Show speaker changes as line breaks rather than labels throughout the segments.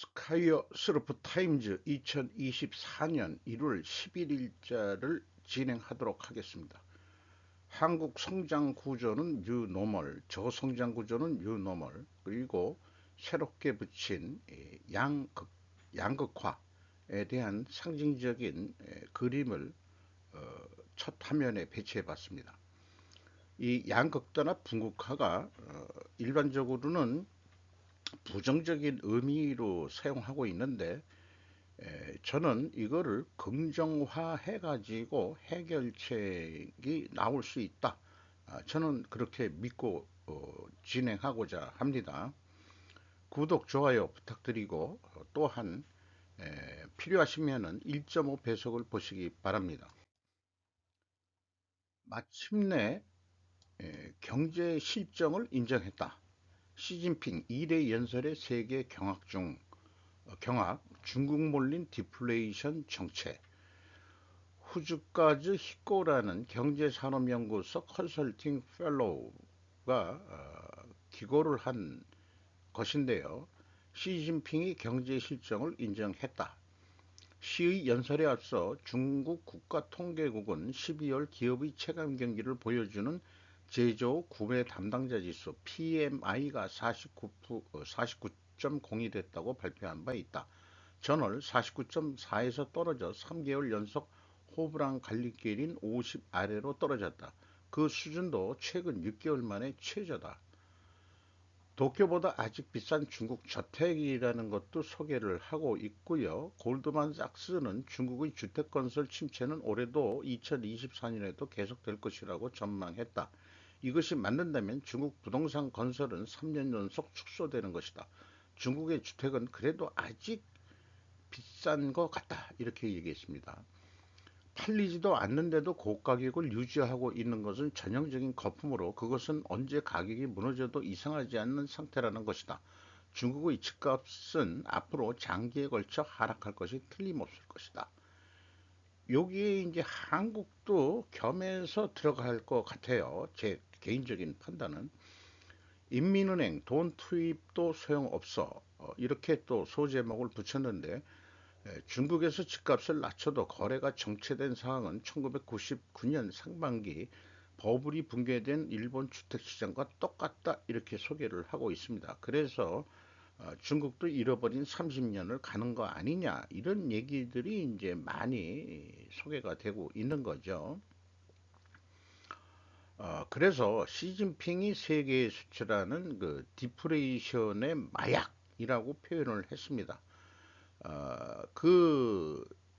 스카이어 스루프 타임즈 2024년 1월 11일자를 진행하도록 하겠습니다. 한국 성장 구조는 뉴노멀, 저성장 구조는 뉴노멀, 그리고 새롭게 붙인 양극화에 대한 상징적인 그림을 첫 화면에 배치해 봤습니다. 이 양극화나 분극화가 일반적으로는 부정적인 의미로 사용하고 있는데, 저는 이거를 긍정화해 가지고 해결책이 나올 수 있다. 저는 그렇게 믿고 진행하고자 합니다. 구독, 좋아요 부탁드리고, 또한 필요하시면 1.5 배속을 보시기 바랍니다. 마침내 경제 실정을 인정했다. 시진핑 2대 연설의 세계 경악, 중국 몰린 디플레이션 정책, 후즈가즈 히코라는 경제산업연구소 컨설팅 펠로우가 기고를 한 것인데요. 시진핑이 경제 실정을 인정했다. 시의 연설에 앞서 중국 국가통계국은 12월 기업의 체감 경기를 보여주는 제조 구매 담당자 지수 PMI가 49.0이 됐다고 발표한 바 있다. 전월 49.4에서 떨어져 3개월 연속 호불한 갈림길인 50 아래로 떨어졌다. 그 수준도 최근 6개월 만에 최저다. 도쿄보다 아직 비싼 중국 저택이라는 것도 소개를 하고 있고요. 골드만삭스는 중국의 주택건설 침체는 올해도 2024년에도 계속될 것이라고 전망했다. 이것이 맞는다면 중국 부동산 건설은 3년 연속 축소되는 것이다. 중국의 주택은 그래도 아직 비싼 것 같다. 이렇게 얘기했습니다. 팔리지도 않는데도 고가격을 유지하고 있는 것은 전형적인 거품으로 그것은 언제 가격이 무너져도 이상하지 않는 상태라는 것이다. 중국의 집값은 앞으로 장기에 걸쳐 하락할 것이 틀림없을 것이다. 여기에 이제 한국도 겸해서 들어갈 것 같아요. 제 개인적인 판단은. 인민은행 돈 투입도 소용없어. 이렇게 또 소제목을 붙였는데, 중국에서 집값을 낮춰도 거래가 정체된 상황은 1999년 상반기 버블이 붕괴된 일본 주택시장과 똑같다 이렇게 소개를 하고 있습니다. 그래서 중국도 잃어버린 30년을 가는 거 아니냐 이런 얘기들이 이제 많이 소개가 되고 있는 거죠. 그래서 시진핑이 세계에 수출하는 그 디프레이션의 마약이라고 표현을 했습니다.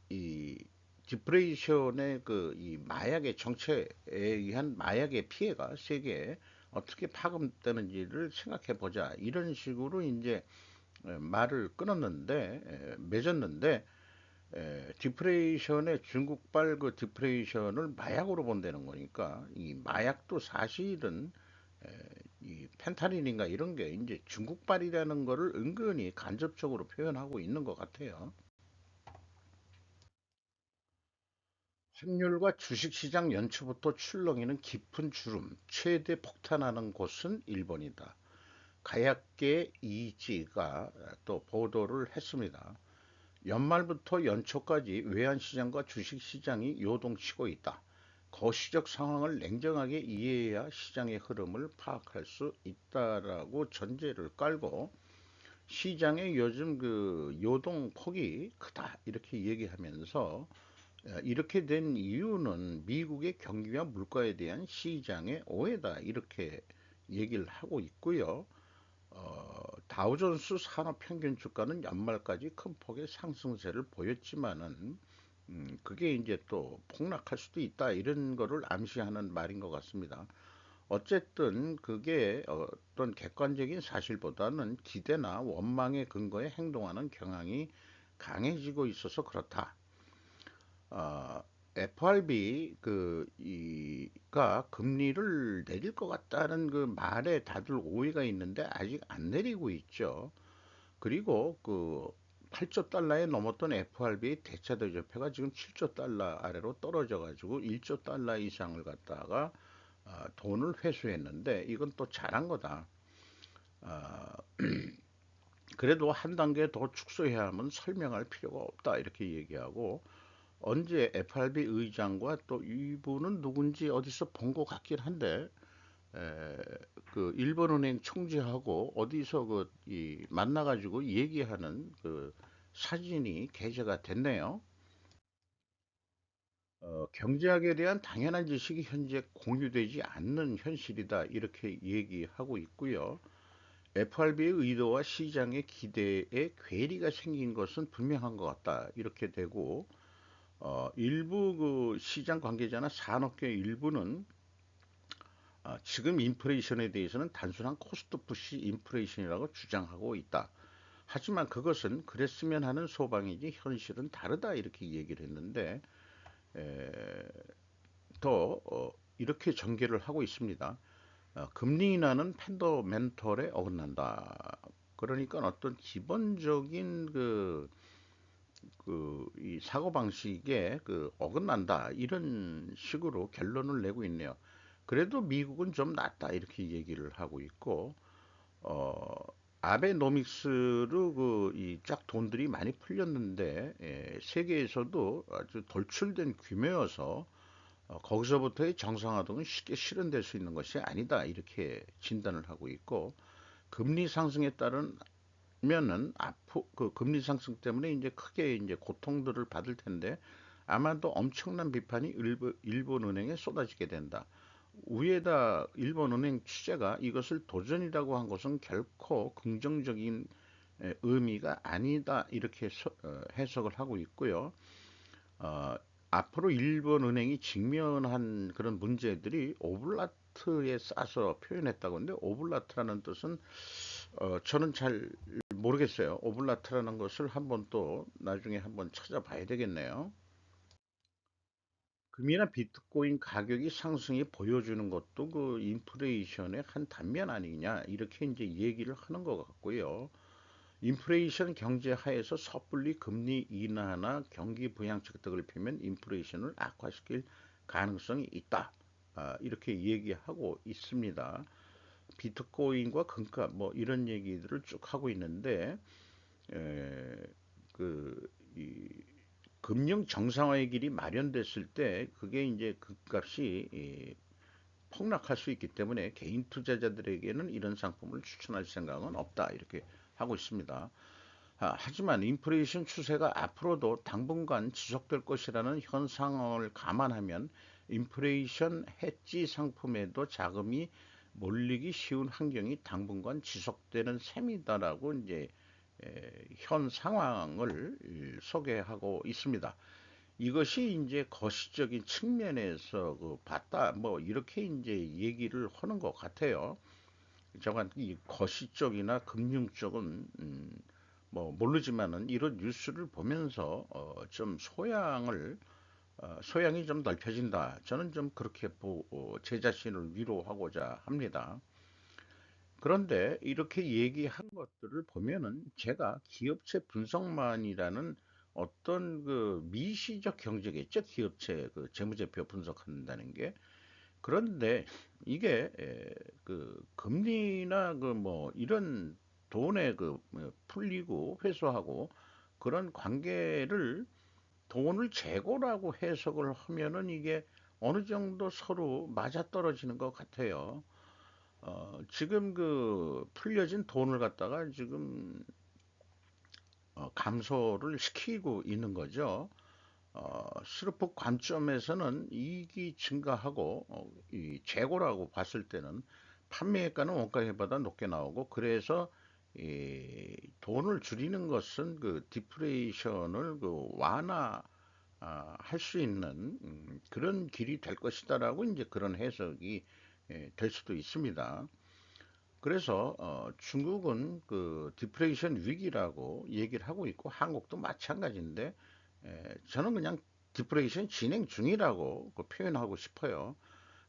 이 디프레이션의 그 이 마약의 정체에 의한 마약의 피해가 세계에 어떻게 파급되는지를 생각해 보자. 이런 식으로 이제 말을 끊었는데, 맺었는데, 디프레이션의 중국발 그 디프레이션을 마약으로 본다는 거니까 이 마약도 사실은 이 펜타닐인가 이런 게 이제 중국발이라는 거를 은근히 간접적으로 표현하고 있는 것 같아요. 환율과 주식시장 연초부터 출렁이는 깊은 주름, 최대 폭탄하는 곳은 일본이다. 가야케 이지가 또 보도를 했습니다. 연말부터 연초까지 외환시장과 주식시장이 요동치고 있다. 거시적 상황을 냉정하게 이해해야 시장의 흐름을 파악할 수 있다라고 전제를 깔고 시장의 요즘 그 요동 폭이 크다 이렇게 얘기하면서 이렇게 된 이유는 미국의 경기와 물가에 대한 시장의 오해다 이렇게 얘기를 하고 있고요. 다우존스 산업평균 주가는 연말까지 큰 폭의 상승세를 보였지만은 그게 이제 또 폭락할 수도 있다 이런 거를 암시하는 말인 것 같습니다. 어쨌든 그게 어떤 객관적인 사실보다는 기대나 원망의 근거에 행동하는 경향이 강해지고 있어서 그렇다. 어, FRB 이가 금리를 내릴 것 같다는 그 말에 다들 오해가 있는데 아직 안 내리고 있죠. 그리고 그 8조 달러에 넘었던 FRB의 대차 대조표가 지금 7조 달러 아래로 떨어져 가지고 1조 달러 이상을 갖다가 돈을 회수했는데 이건 또 잘한 거다. 아, 그래도 한 단계 더 축소해야 하면 설명할 필요가 없다 이렇게 얘기하고 언제 FRB 의장과 또 이분은 누군지 어디서 본 것 같긴 한데 에, 그 일본은행 총재하고 어디서 만나가지고 얘기하는 그 사진이 게재가 됐네요. 경제학에 대한 당연한 지식이 현재 공유되지 않는 현실이다 이렇게 얘기하고 있고요. FRB의 의도와 시장의 기대에 괴리가 생긴 것은 분명한 것 같다 이렇게 되고 일부 그 시장 관계자나 산업계 일부는 지금 인플레이션에 대해서는 단순한 코스트 푸시 인플레이션이라고 주장하고 있다. 하지만 그것은 그랬으면 하는 소방이지 현실은 다르다 이렇게 얘기를 했는데 에, 더 이렇게 전개를 하고 있습니다. 금리 인하는 팬더멘털에 어긋난다. 그러니까 어떤 기본적인 이 사고방식에 어긋난다. 이런 식으로 결론을 내고 있네요. 그래도 미국은 좀 낫다. 이렇게 얘기를 하고 있고, 어, 아베노믹스로 이쫙 돈들이 많이 풀렸는데, 세계에서도 아주 돌출된 규모여서 거기서부터의 정상화동은 쉽게 실현될 수 있는 것이 아니다. 이렇게 진단을 하고 있고, 금리 상승에 따른 면은 앞으로 그 금리 상승 때문에 이제 크게 이제 고통들을 받을 텐데 아마도 엄청난 비판이 일본 은행에 쏟아지게 된다. 위에다 일본 은행 취재가 이것을 도전이라고 한 것은 결코 긍정적인 의미가 아니다 이렇게 해석을 하고 있고요. 어, 앞으로 일본 은행이 직면한 그런 문제들이 오블라트에 싸서 표현했다고 하는데 오블라트라는 뜻은 저는 잘 모르겠어요. 오블라트라는 것을 한번 또 나중에 한번 찾아봐야 되겠네요. 금이나 비트코인 가격이 상승이 보여주는 것도 그 인플레이션의 한 단면 아니냐 이렇게 이제 얘기를 하는 것 같고요. 인플레이션 경제 하에서 섣불리 금리 인하나 경기 부양책 등을 펴면 인플레이션을 악화시킬 가능성이 있다. 이렇게 얘기하고 있습니다. 비트코인과 금값 뭐 이런 얘기들을 쭉 하고 있는데 에, 그, 이, 금융 정상화의 길이 마련됐을 때 그게 이제 금값이 폭락할 수 있기 때문에 개인 투자자들에게는 이런 상품을 추천할 생각은 없다 이렇게 하고 있습니다. 하지만 인플레이션 추세가 앞으로도 당분간 지속될 것이라는 현 상황을 감안하면 인플레이션 해지 상품에도 자금이 몰리기 쉬운 환경이 당분간 지속되는 셈이다라고 이제 현 상황을 소개하고 있습니다. 이것이 이제 거시적인 측면에서 봤다 뭐 이렇게 이제 얘기를 하는 것 같아요. 저간 이 거시 쪽이나 금융 쪽은 뭐 모르지만은 이런 뉴스를 보면서 좀 소양이 좀 넓혀진다. 저는 좀 그렇게 제 자신을 위로하고자 합니다. 그런데 이렇게 얘기한 것들을 보면은 제가 기업체 분석만이라는 어떤 그 미시적 경제겠죠. 기업체 그 재무제표 분석한다는 게. 그런데 이게 그 금리나 그 뭐 이런 돈의 풀리고 회수하고 그런 관계를 돈을 재고라고 해석을 하면은 이게 어느 정도 서로 맞아떨어지는 것 같아요. 지금 풀려진 돈을 갖다가 지금 감소를 시키고 있는 거죠. 스루프 관점에서는 이익이 증가하고 이 재고라고 봤을 때는 판매가는 원가보다 높게 나오고 그래서 이 돈을 줄이는 것은 디프레이션을 할 수 있는 그런 길이 될 것이다라고 이제 그런 해석이 될 수도 있습니다. 그래서 중국은 디프레이션 위기라고 얘기를 하고 있고 한국도 마찬가지인데 저는 그냥 디프레이션 진행 중이라고 표현하고 싶어요.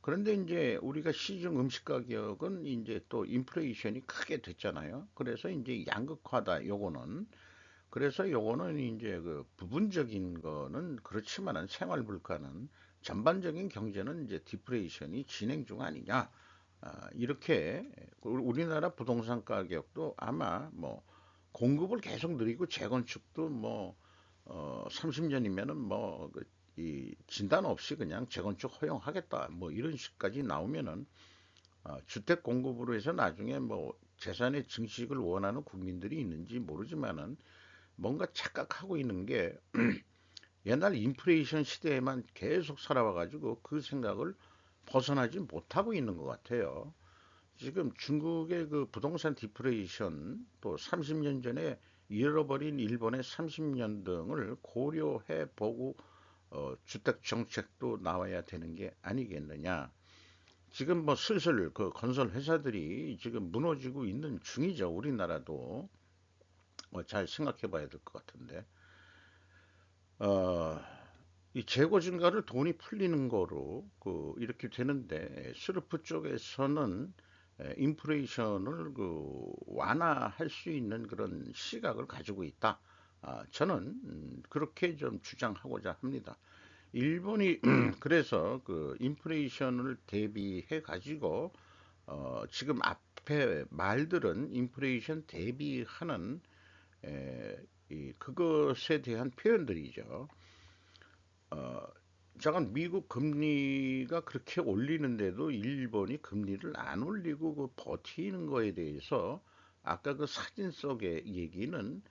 그런데 이제 우리가 시중 음식 가격은 이제 또 인플레이션이 크게 됐잖아요. 그래서 이제 양극화다 요거는 그래서 요거는 이제 부분적인 거는 그렇지만은 생활 물가는 전반적인 경제는 이제 디프레이션이 진행 중 아니냐. 이렇게 우리나라 부동산 가격도 아마 뭐 공급을 계속 늘리고 재건축도 30년이면은 이 진단 없이 그냥 재건축 허용하겠다 뭐 이런 식까지 나오면은 주택 공급으로 해서 나중에 재산의 증식을 원하는 국민들이 있는지 모르지만은 뭔가 착각하고 있는 게 옛날 인플레이션 시대에만 계속 살아와가지고 그 생각을 벗어나지 못하고 있는 것 같아요. 지금 중국의 그 부동산 디플레이션 또 30년 전에 잃어버린 일본의 30년 등을 고려해 보고 주택 정책도 나와야 되는 게 아니겠느냐. 지금 슬슬 그 건설 회사들이 지금 무너지고 있는 중이죠. 우리나라도 잘 생각해 봐야 될 것 같은데. 어, 이 재고 증가를 돈이 풀리는 거로 이렇게 되는데 스르프 쪽에서는 인플레이션을 완화할 수 있는 그런 시각을 가지고 있다. 저는 그렇게 좀 주장하고자 합니다. 일본이 그래서 그 인플레이션을 대비해 가지고 지금 앞에 말들은 인플레이션 대비하는 그것에 대한 표현들이죠. 어, 잠깐 미국 금리가 그렇게 올리는데도 일본이 금리를 안 올리고 버티는 거에 대해서 아까 그 사진 속의 얘기는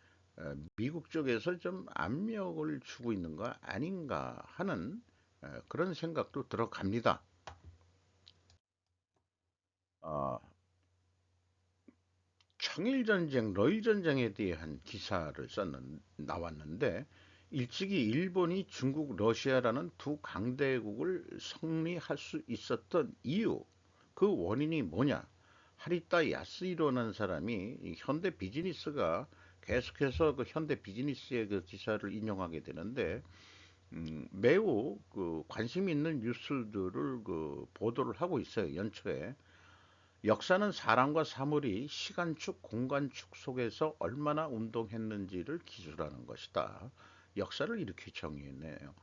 미국 쪽에서 좀 압력을 주고 있는 거 아닌가 하는 그런 생각도 들어갑니다. 어, 청일전쟁, 러일전쟁에 대한 기사를 나왔는데 일찍이 일본이 중국, 러시아라는 두 강대국을 성리할 수 있었던 이유, 그 원인이 뭐냐? 하리타 야스히로라는 사람이 이 현대 비즈니스가 계속해서 그 현대 비즈니스의 그 기사를 인용하게 되는데 매우 그 관심 있는 뉴스들을 그 보도를 하고 있어요. 연초에. 역사는 사람과 사물이 시간축, 공간축 속에서 얼마나 운동했는지를 기술하는 것이다. 역사를 이렇게 정의했네요.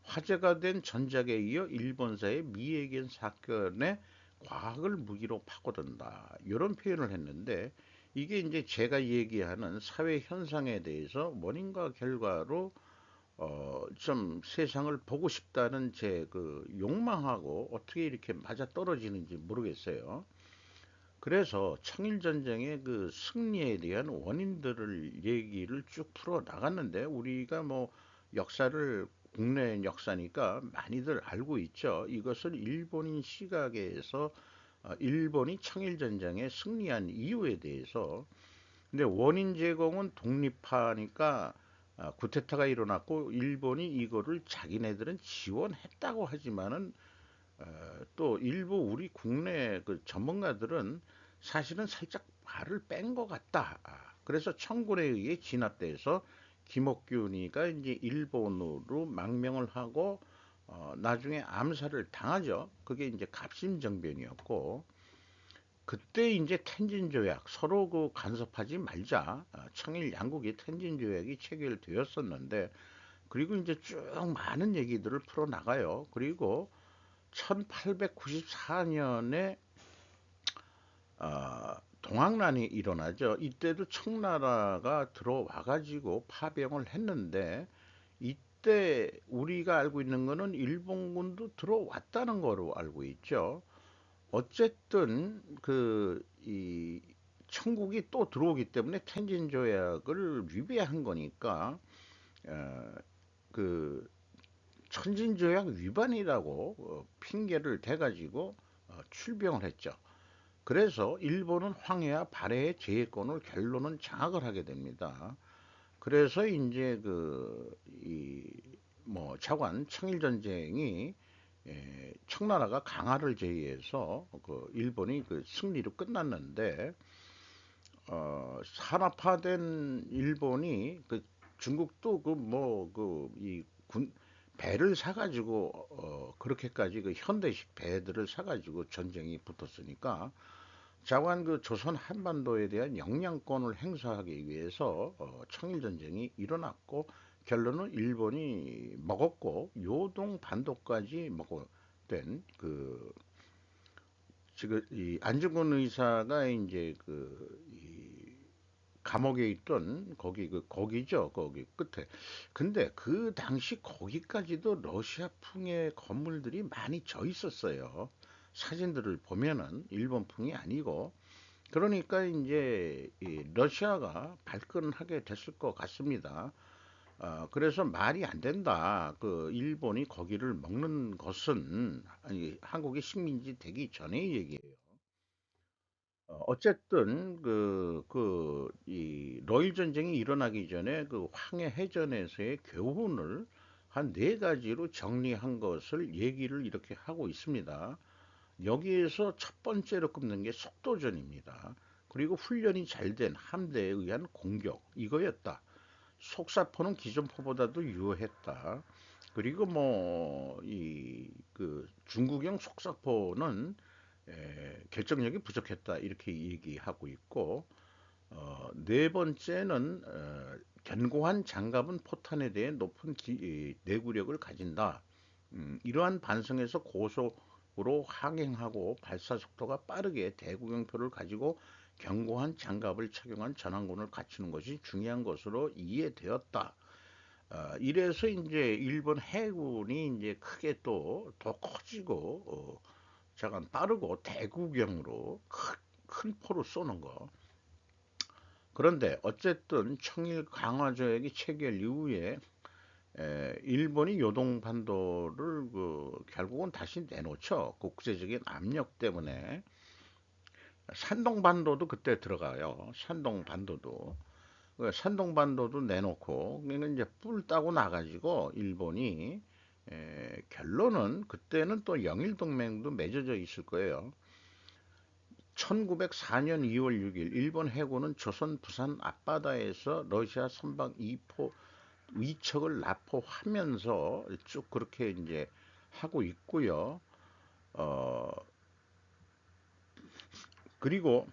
화제가 된 전작에 이어 일본사의 미해견 사건에 과학을 무기로 파고든다. 이런 표현을 했는데 이게 이제 제가 얘기하는 사회 현상에 대해서 원인과 결과로 좀 세상을 보고 싶다는 제 그 욕망하고 어떻게 이렇게 맞아 떨어지는지 모르겠어요. 그래서 청일전쟁의 그 승리에 대한 원인들을 얘기를 쭉 풀어 나갔는데 우리가 역사를 국내 역사니까 많이들 알고 있죠. 이것을 일본인 시각에서 일본이 청일전쟁에 승리한 이유에 대해서 근데 원인 제공은 독립하니까 쿠데타가 일어났고 일본이 이거를 자기네들은 지원했다고 하지만은 또 일부 우리 국내 그 전문가들은 사실은 살짝 발을 뺀 것 같다. 그래서 청군에 의해 진압돼서 김옥균이가 이제 일본으로 망명을 하고 나중에 암살을 당하죠. 그게 이제 갑신정변이었고 그때 이제 텐진 조약 서로 그 간섭하지 말자 청일 양국이 텐진 조약이 체결되었었는데 그리고 이제 쭉 많은 얘기들을 풀어 나가요. 그리고 1894년에 동학난이 일어나죠. 이때도 청나라가 들어와 가지고 파병을 했는데 이때 우리가 알고 있는 거는 일본군도 들어왔다는 거로 알고 있죠. 어쨌든 이 청국이 또 들어오기 때문에 텐진 조약을 위배한 거니까 어, 그 천진조약 위반이라고 핑계를 대가지고 출병을 했죠. 그래서 일본은 황해와 발해의 제해권을 결론은 장악을 하게 됩니다. 그래서 이제 차관 청일전쟁이 청나라가 강화를 제의해서 일본이 그 승리로 끝났는데 산업화된 일본이 중국도 이군 배를 사가지고 그렇게까지 그 현대식 배들을 사가지고 전쟁이 붙었으니까 자관 그 조선 한반도에 대한 영향권을 행사하기 위해서 청일전쟁이 일어났고 결론은 일본이 먹었고 요동 반도까지 먹었던 지금 이 안중근 의사가 이제 이 감옥에 있던 거기죠. 거기 끝에. 근데 그 당시 거기까지도 러시아풍의 건물들이 많이 져 있었어요. 사진들을 보면은 일본풍이 아니고. 그러니까 이제 이 러시아가 발끈하게 됐을 것 같습니다. 그래서 말이 안 된다. 그 일본이 거기를 먹는 것은 아니, 한국의 식민지 되기 전의 얘기예요. 어쨌든 이 러일 전쟁이 일어나기 전에 그 황해 해전에서의 교훈을 한 네 가지로 정리한 것을 얘기를 이렇게 하고 있습니다. 여기에서 첫 번째로 꼽는 게 속도전입니다. 그리고 훈련이 잘 된 함대에 의한 공격 이거였다. 속사포는 기존포보다도 유효했다. 그리고 뭐 이 그 중국형 속사포는 결정력이 부족했다 이렇게 얘기하고 있고 네 번째는 견고한 장갑은 포탄에 대해 높은 내구력을 가진다. 이러한 반성에서 고속으로 항행하고 발사 속도가 빠르게 대구경표를 가지고 견고한 장갑을 착용한 전항군을 갖추는 것이 중요한 것으로 이해되었다. 이래서 이제 일본 해군이 이제 크게 또 더 커지고 잠깐 빠르고 대구경으로 큰 포로 쏘는 거. 그런데 어쨌든 청일 강화 조약이 체결 이후에 일본이 요동반도를 결국은 다시 내놓죠. 국제적인 압력 때문에. 산동반도도 그때 들어가요. 산동반도도. 산동반도도 내놓고 그러니까 이제 뿔 따고 나가지고 일본이 결론은 그때는 또 영일동맹도 맺어져 있을 거예요. 1904년 2월 6일 일본 해군은 조선 부산 앞바다에서 러시아 선박 2포 위척을 납포하면서 쭉 그렇게 이제 하고 있고요. 어, 그리고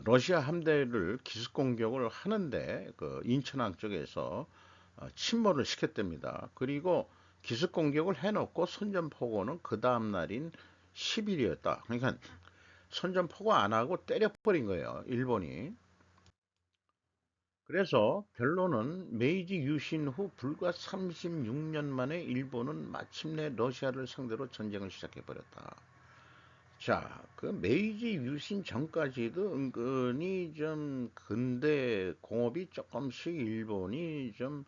러시아 함대를 기습 공격을 하는데 그 인천항 쪽에서 침몰을 시켰답니다. 그리고 기습 공격을 해놓고 선전포고는 그 다음 날인 10일이었다. 그러니까 선전포고 안 하고 때려버린 거예요. 일본이. 그래서 결론은 메이지 유신 후 불과 36년 만에 일본은 마침내 러시아를 상대로 전쟁을 시작해버렸다. 자, 그 메이지 유신 전까지도 은근히 좀 근대 공업이 조금씩 일본이 좀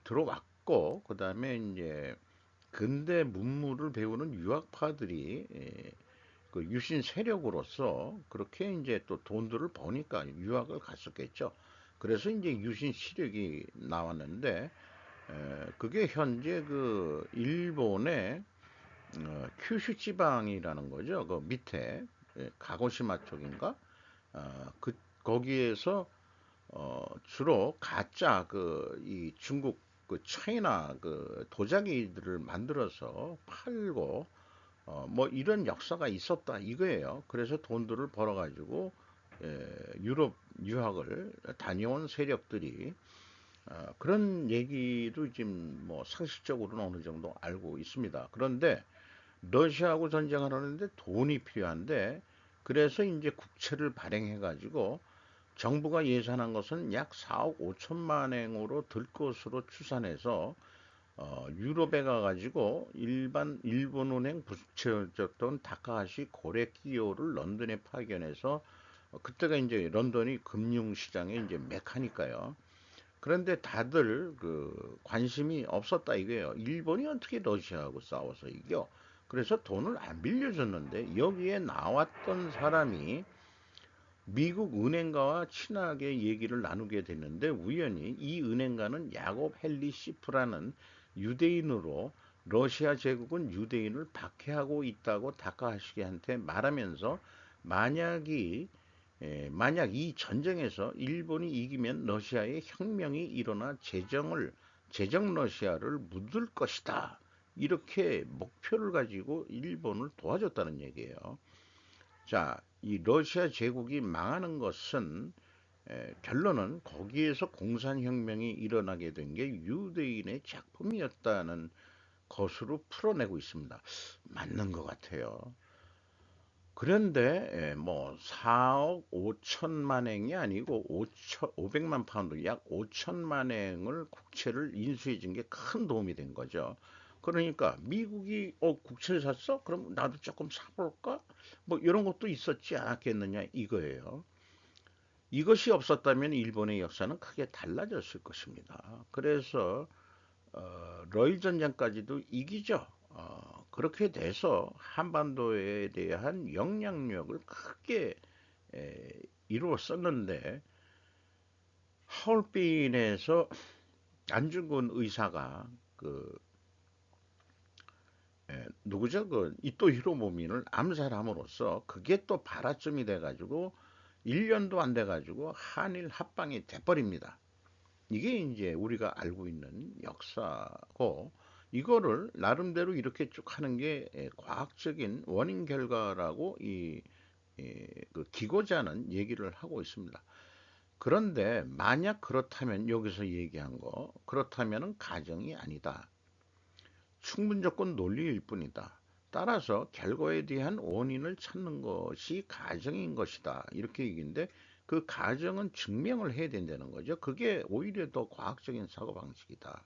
들어왔고, 그 다음에 이제 근대 문물을 배우는 유학파들이 그 유신 세력으로서 그렇게 이제 또 돈들을 버니까 유학을 갔었겠죠. 그래서 이제 유신 시력이 나왔는데, 그게 현재 그 일본의 큐슈 지방이라는 거죠. 그 밑에 가고시마 쪽인가? 거기에서 주로 가짜 그 이 중국 그 차이나 그 도자기들을 만들어서 팔고 뭐 이런 역사가 있었다 이거예요. 그래서 돈들을 벌어가지고 유럽 유학을 다녀온 세력들이 그런 얘기도 지금 뭐 상식적으로는 어느 정도 알고 있습니다. 그런데 러시아하고 전쟁을 하는데 돈이 필요한데 그래서 이제 국채를 발행해가지고 정부가 예산한 것은 약 4억 5천만 엔으로 들 것으로 추산해서 유럽에 가가지고 일본은행 부채였던 다카하시 고레키오를 런던에 파견해서 그때가 이제 런던이 금융시장의 이제 메카니까요. 그런데 다들 그 관심이 없었다 이거예요. 일본이 어떻게 러시아하고 싸워서 이겨? 그래서 돈을 안 빌려줬는데 여기에 나왔던 사람이 미국 은행가와 친하게 얘기를 나누게 됐는데 우연히 이 은행가는 야곱 헨리 시프라는 유대인으로 러시아 제국은 유대인을 박해하고 있다고 다카하시게한테 말하면서 만약이 만약 이 전쟁에서 일본이 이기면 러시아의 혁명이 일어나 제정 러시아를 묻을 것이다. 이렇게 목표를 가지고 일본을 도와줬다는 얘기예요. 자, 이 러시아 제국이 망하는 것은 결론은 거기에서 공산혁명이 일어나게 된 게 유대인의 작품이었다는 것으로 풀어내고 있습니다. 맞는 것 같아요. 그런데 뭐 4억 5천만 행이 아니고 500만 파운드, 약 5천만 행을 국채를 인수해 준 게 큰 도움이 된 거죠. 그러니까 미국이 국채를 샀어? 그럼 나도 조금 사볼까? 뭐 이런 것도 있었지 않았겠느냐 이거예요. 이것이 없었다면 일본의 역사는 크게 달라졌을 것입니다. 그래서 러일 전쟁까지도 이기죠. 그렇게 돼서 한반도에 대한 영향력을 크게 에, 이루었었는데 하얼빈에서 안중근 의사가 그 누구죠? 그 이토 히로부미를 암살함으로써 그게 또 발화점이 돼가지고 1년도 안 돼가지고 한일 합방이 돼버립니다. 이게 이제 우리가 알고 있는 역사고 이거를 나름대로 이렇게 쭉 하는 게 과학적인 원인 결과라고 그 기고자는 얘기를 하고 있습니다. 그런데 만약 그렇다면 여기서 얘기한 거 그렇다면은 가정이 아니다. 충분조건 논리일 뿐이다. 따라서 결과에 대한 원인을 찾는 것이 가정인 것이다. 이렇게 얘기인데 그 가정은 증명을 해야 된다는 거죠. 그게 오히려 더 과학적인 사고방식이다.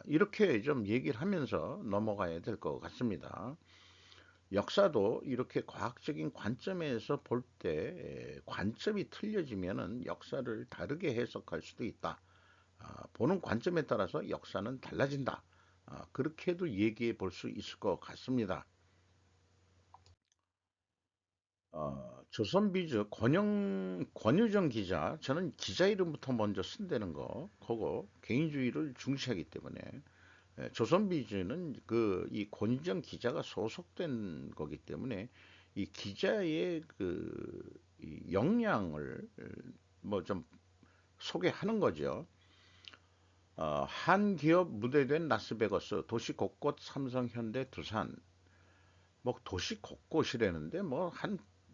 이렇게 좀 얘기를 하면서 넘어가야 될 것 같습니다. 역사도 이렇게 과학적인 관점에서 볼 때 관점이 틀려지면은 역사를 다르게 해석할 수도 있다. 보는 관점에 따라서 역사는 달라진다. 그렇게도 얘기해 볼 수 있을 것 같습니다. 조선비즈 권유정 기자, 저는 기자 이름부터 먼저 쓴다는 거, 그거 개인주의를 중시하기 때문에 조선비즈는 이 권유정 기자가 소속된 거기 때문에 이 기자의 이 역량을 뭐 좀 소개하는 거죠. 한 기업 무대된 라스베거스, 도시 곳곳 삼성, 현대, 두산, 뭐 도시 곳곳이라는데 뭐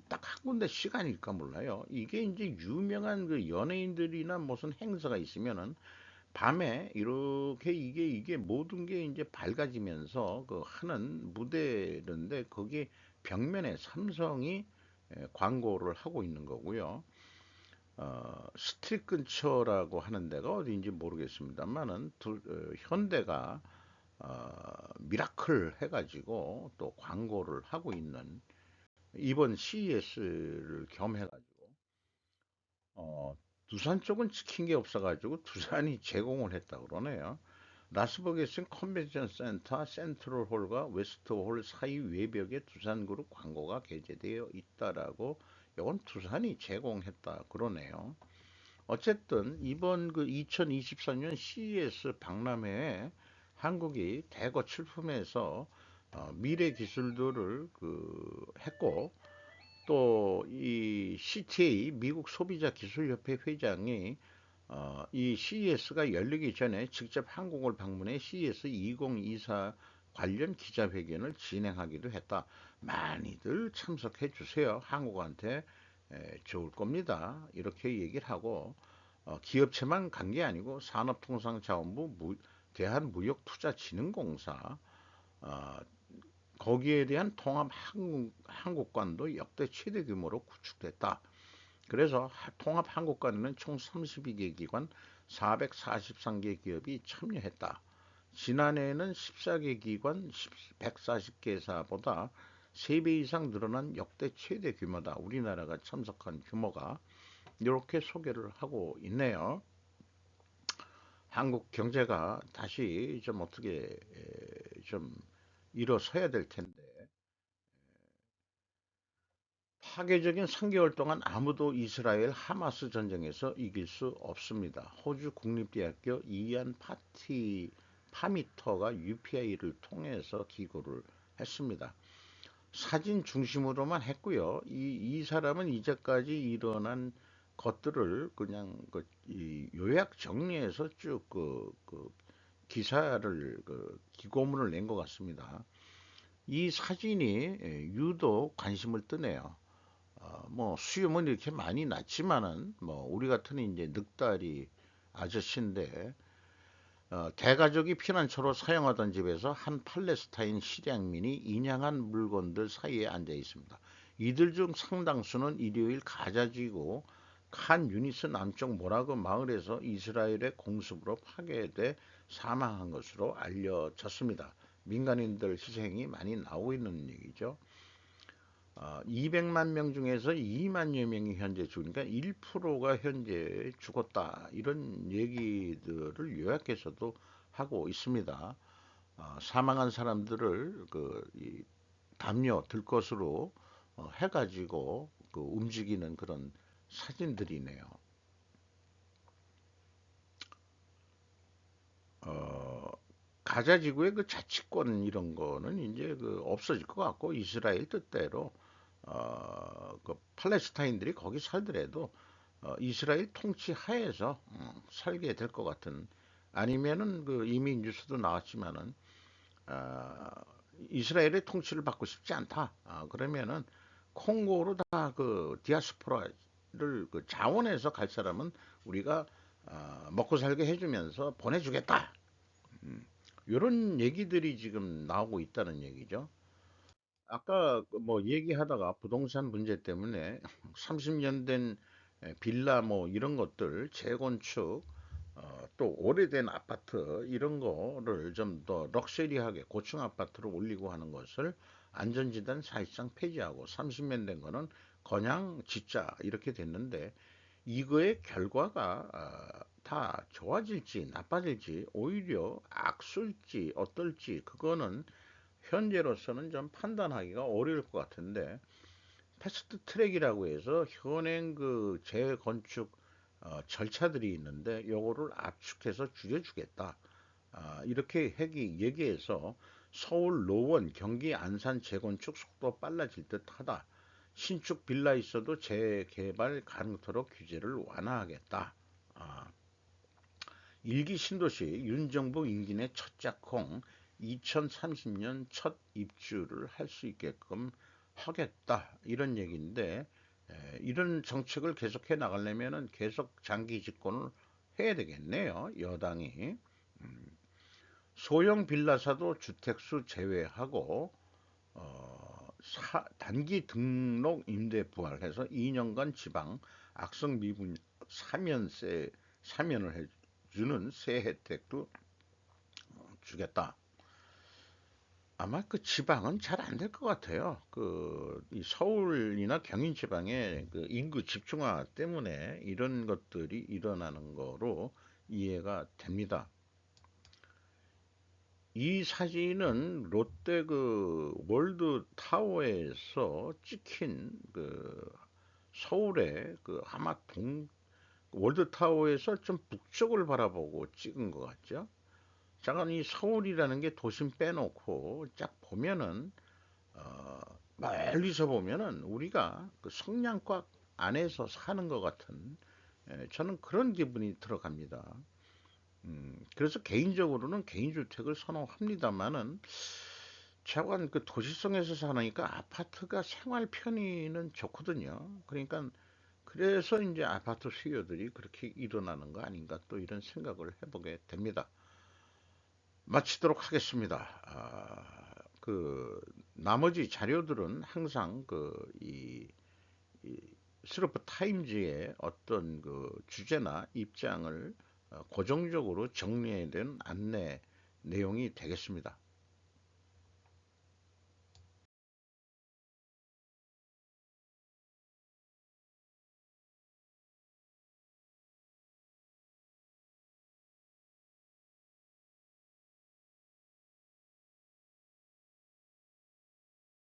딱 한 군데 시간일까 몰라요. 이게 이제 유명한 그 연예인들이나 무슨 행사가 있으면은 밤에 이렇게 이게 모든 게 이제 밝아지면서 그 하는 무대인데 거기 벽면에 삼성이 광고를 하고 있는 거고요. 스트릿 근처라고 하는 데가 어디인지 모르겠습니다만은 현대가 미라클 해가지고 또 광고를 하고 있는 이번 CES를 겸해가지고 두산 쪽은 지킨 게 없어가지고 두산이 제공을 했다 그러네요. 라스베가스 컨벤션 센터 센트럴홀과 웨스트홀 사이 외벽에 두산그룹 광고가 게재되어 있다라고 이건 두산이 제공했다 그러네요. 어쨌든 이번 그 2024년 CES 박람회에 한국이 대거 출품해서 미래 기술들을 했고 또 이 CTA 미국 소비자 기술협회 회장이 이 CES가 열리기 전에 직접 한국을 방문해 CES 2024 관련 기자회견을 진행하기도 했다. 많이들 참석해 주세요. 한국한테 좋을 겁니다. 이렇게 얘기를 하고 기업체만 간 게 아니고 산업통상자원부 대한무역투자진흥공사 어, 거기에 대한 통합한국관도 역대 최대 규모로 구축됐다. 그래서 통합한국관에는 총 32개 기관 443개 기업이 참여했다. 지난해에는 14개 기관 140개사보다 3배 이상 늘어난 역대 최대 규모다. 우리나라가 참석한 규모가 이렇게 소개를 하고 있네요. 한국 경제가 다시 좀 어떻게 좀 일어서야 될 텐데 파괴적인 3개월 동안 아무도 이스라엘 하마스 전쟁에서 이길 수 없습니다. 호주 국립대학교 이안 파미터가 UPI를 통해서 기고를 했습니다. 사진 중심으로만 했고요. 이 사람은 이제까지 일어난 것들을 그냥 요약 정리해서 쭉 기사를 기고문을 낸 것 같습니다. 이 사진이 유독 관심을 뜨네요. 뭐 수염은 이렇게 많이 났지만은 뭐 우리 같은 이제 늑다리 아저씨인데 대가족이 피난처로 사용하던 집에서 한 팔레스타인 실향민이 인양한 물건들 사이에 앉아 있습니다. 이들 중 상당수는 일요일 가자지구 칸 유니스 남쪽 모라그 마을에서 이스라엘의 공습으로 파괴돼 사망한 것으로 알려졌습니다. 민간인들 희생이 많이 나오고 있는 얘기죠. 200만 명 중에서 2만여 명이 현재 죽으니까 1%가 현재 죽었다. 이런 얘기들을 요약해서도 하고 있습니다. 사망한 사람들을 담요 들 것으로 해가지고 움직이는 그런 사진들이네요. 어, 가자 지구의 그 자치권 이런 거는 이제 없어질 것 같고 이스라엘 뜻대로 그 팔레스타인들이 거기 살더라도 이스라엘 통치 하에서 살게 될 것 같은 아니면은 이미 뉴스도 나왔지만은 어, 이스라엘의 통치를 받고 싶지 않다. 그러면은 콩고로 다 디아스포라를 자원해서 갈 사람은 우리가 먹고 살게 해주면서 보내주겠다. 이런 얘기들이 지금 나오고 있다는 얘기죠. 아까 뭐 얘기하다가 부동산 문제 때문에 30년 된 빌라 뭐 이런 것들 재건축 또 오래된 아파트 이런 거를 좀 더 럭셔리하게 고층 아파트로 올리고 하는 것을 안전지단 사실상 폐지하고 30년 된 거는 그냥 짓자 이렇게 됐는데 이거의 결과가 다 좋아질지 나빠질지 오히려 악술지 어떨지 그거는 현재로서는 좀 판단하기가 어려울 것 같은데 패스트 트랙이라고 해서 현행 재건축 절차들이 있는데 요거를 압축해서 줄여주겠다. 이렇게 얘기해서 서울 노원 경기 안산 재건축 속도 빨라질 듯하다. 신축 빌라 있어도 재개발 가능토록 규제를 완화하겠다. 아, 일기 신도시 윤정복 임기내 첫 작홍 2030년 첫 입주를 할 수 있게끔 하겠다 이런 얘기인데 이런 정책을 계속해 나가려면은 계속 장기 집권을 해야 되겠네요 여당이. 소형 빌라사도 주택수 제외하고 단기 등록 임대 부활해서 2년간 지방 악성 미분 사면을 해주는 세 혜택도 주겠다. 아마 지방은 잘 안 될 것 같아요. 이 서울이나 경인 지방의 인구 집중화 때문에 이런 것들이 일어나는 거로 이해가 됩니다. 이 사진은 롯데 월드 타워에서 찍힌 서울의 아마 월드 타워에서 좀 북쪽을 바라보고 찍은 것 같죠. 잠깐 이 서울이라는 게 도심 빼놓고 쫙 보면은 어, 멀리서 보면은 우리가 성냥곽 안에서 사는 것 같은 저는 그런 기분이 들어갑니다. 그래서 개인적으로는 개인주택을 선호합니다만은 차관 도시성에서 사니까 아파트가 생활 편의는 좋거든요. 그러니까 그래서 이제 아파트 수요들이 그렇게 일어나는 거 아닌가 또 이런 생각을 해보게 됩니다. 마치도록 하겠습니다. 나머지 자료들은 항상 이 스로프 타임즈의 어떤 주제나 입장을 고정적으로 정리해낸 안내 내용이 되겠습니다.